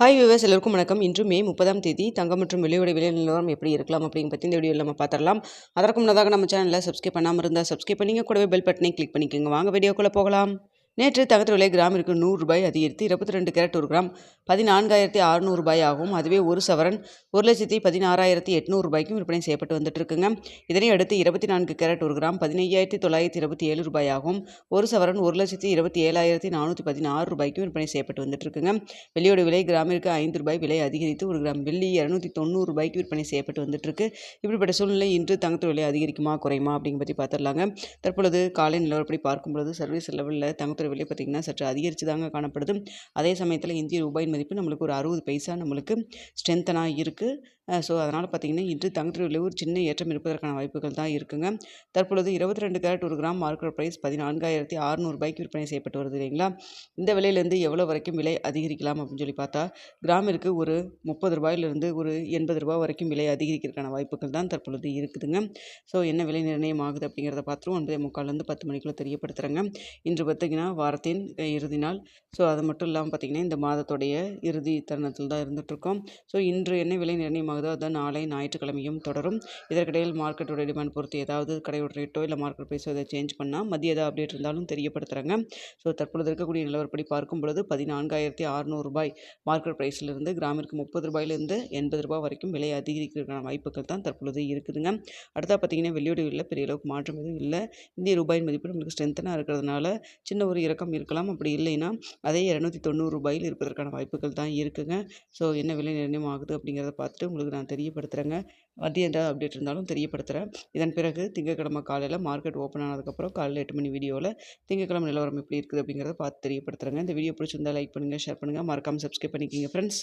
Hi viewers எல்லோருக்கும் வணக்கம். இன்று மே 30ஆம் தேதி தங்கம் மற்றும் வெள்ளியோட விலை நிலவரம் எப்படி இருக்கலாம் அப்படிங்க பற்றி இந்த வீடியோவில் நம்ம பார்த்துடலாம். அதற்கு முன்னதாக நம்ம சேனலில் சப்ஸ்கிரைப் பண்ணாமல் இருந்தால் சப்ஸ்கிரைப் பண்ணிங்க, கூடவே பெல் பட்டனை கிளிக் பண்ணிக்கோங்க. வாங்க வீடியோக்குள்ளே போகலாம். நேற்று தங்கத்தின் விலை கிராமிற்கு 100 ரூபாய் அதிகரித்து 22 கேரட் ஒரு கிராம் 14,600 ரூபாய் ஆகும். அதுவே ஒரு சவரன் 1,16,800 ரூபாய்க்கும் விற்பனை செய்யப்பட்டு வந்துட்டு இருக்குங்க. இதனை அடுத்து 24 கேரட் ஒரு கிராம் 15,927 ரூபாய் ஆகும். ஒரு சவரன் 1,27,416 ரூபாய்க்கும் விற்பனை செய்யப்பட்டு வந்துட்டு இருக்குங்க. வெள்ளியோட விலை கிராமிற்கு 5 ரூபாய் விலை அதிகரித்து ஒரு கிராம் வெள்ளி 290 ரூபாய்க்கு விற்பனை செய்யப்பட்டு வந்துட்டு இருக்கு. இப்படிப்பட்ட சூழ்நிலை இன்று தங்கத்தின் விலை அதிகரிக்குமா குறையுமா அப்படிங்க பற்றி பார்த்துடலாங்க. தற்பொழுது காலை நிலவரப்படி பார்க்கும்பொழுது சர்வீஸ் லெவலில் தங்கத்தோட விலை பார்த்திங்கன்னா சற்று அதிகரித்து தாங்க காணப்படுது. அதே சமயத்தில் இந்திய ரூபாயின் மதிப்பு நம்மளுக்கு ஒரு 60 பைசா நம்மளுக்கு ஸ்ட்ரென்த்தனாக இருக்குது. ஸோ அதனால் பார்த்திங்கன்னா இன்று தங்கத்தோட விலை ஒரு சின்ன ஏற்றம் இருப்பதற்கான வாய்ப்புகள் தான் இருக்குங்க. தற்பொழுது 22 கேரட் ஒரு கிராம் மார்க்கெட் ப்ரைஸ் 14,600 ரூபாய்க்கு விற்பனை செய்யப்பட்டு வருது இல்லைங்களா. இந்த விலையிலேருந்து எவ்வளோ வரைக்கும் விலை அதிகரிக்கலாம் அப்படின்னு சொல்லி பார்த்தா கிராமிற்கு ஒரு 30 ரூபாயிலிருந்து ஒரு 80 ரூபாய் வரைக்கும் விலை அதிகரிக்கிறதுக்கான வாய்ப்புகள் தான் தற்பொழுது இருக்குதுங்க. ஸோ என்ன விலை நிர்ணயம் ஆகுது அப்படிங்கிறத பார்த்துருவோம். 9:45 10 மணிக்குள்ளே தெரியப்படுத்துகிறேங்க. இன்று பார்த்திங்கன்னா வாரத்தின் இறுதி நாள். ஸோ அது மட்டும் இல்லாமல் பார்த்திங்கன்னா இந்த மாதத்துடைய இறுதி தருணத்தில் தான் இருந்துகிட்ருக்கோம். ஸோ இன்று என்ன விலை நிர்ணயமாகுதோ அதுதான் நாளை ஞாயிற்றுக்கிழமையும் தொடரும். இதற்கிடையில் மார்க்கெட்டோட டிமாண்ட் பொறுத்து ஏதாவது கடையோட ரேட்டோ இல்லை மார்க்கெட் ப்ரைஸோ அதை சேஞ்ச் பண்ணால் மதிய ஏதாவது அப்டேட் இருந்தாலும் தெரியப்படுத்துகிறாங்க. ஸோ தற்பொழுது இருக்கக்கூடிய நிலவரப்படி பார்க்கும் பொழுது 14,600 ரூபாய் மார்க்கெட் ப்ரைஸிலிருந்து கிராமிற்கு 30 ரூபாயிலிருந்து 80 ரூபாய் வரைக்கும் விலை அதிகரிக்கிறதுக்கான வாய்ப்புகள் தான் தற்பொழுது இருக்குதுங்க. அடுத்தா பார்த்திங்கன்னா வெள்ளியோட விலை பெரிய அளவுக்கு மாற்றம் எதுவும் இல்லை. இந்திய ரூபாயின் மதிப்பு நம்மளுக்கு ஸ்ட்ரென்த்தனாக இருக்கிறதுனால சின்ன ஒரு இறக்கம் இருக்கலாம். அப்படி இல்லைன்னா அதே 290 ரூபாயில் இருப்பதற்கான வாய்ப்புகள் தான் இருக்குங்க. ஸோ என்ன விலை நிர்ணயம் ஆகுது அப்படிங்கிறத பார்த்துட்டு உங்களுக்கு நான் தெரியப்படுத்துகிறேங்க. மதியம் எந்த அப்டேட் இருந்தாலும் தெரியப்படுத்துகிறேன். இதன் பிறகு திங்கட்கிழமை காலையில் மார்க்கெட் ஓப்பன் ஆனதுக்கப்புறம் காலையில் 8 மணி வீடியோவில் திங்கட்கிழமை நிலவரம் எப்படி இருக்குது அப்படிங்கிறத பார்த்து தெரியப்படுத்துகிறேங்க. இந்த வீடியோ பிடிச்சிருந்தால் லைக் பண்ணுங்கள், ஷேர் பண்ணுங்கள், மறக்காமல் சப்ஸ்கிரைப் பண்ணிக்கோங்க ஃப்ரெண்ட்ஸ்.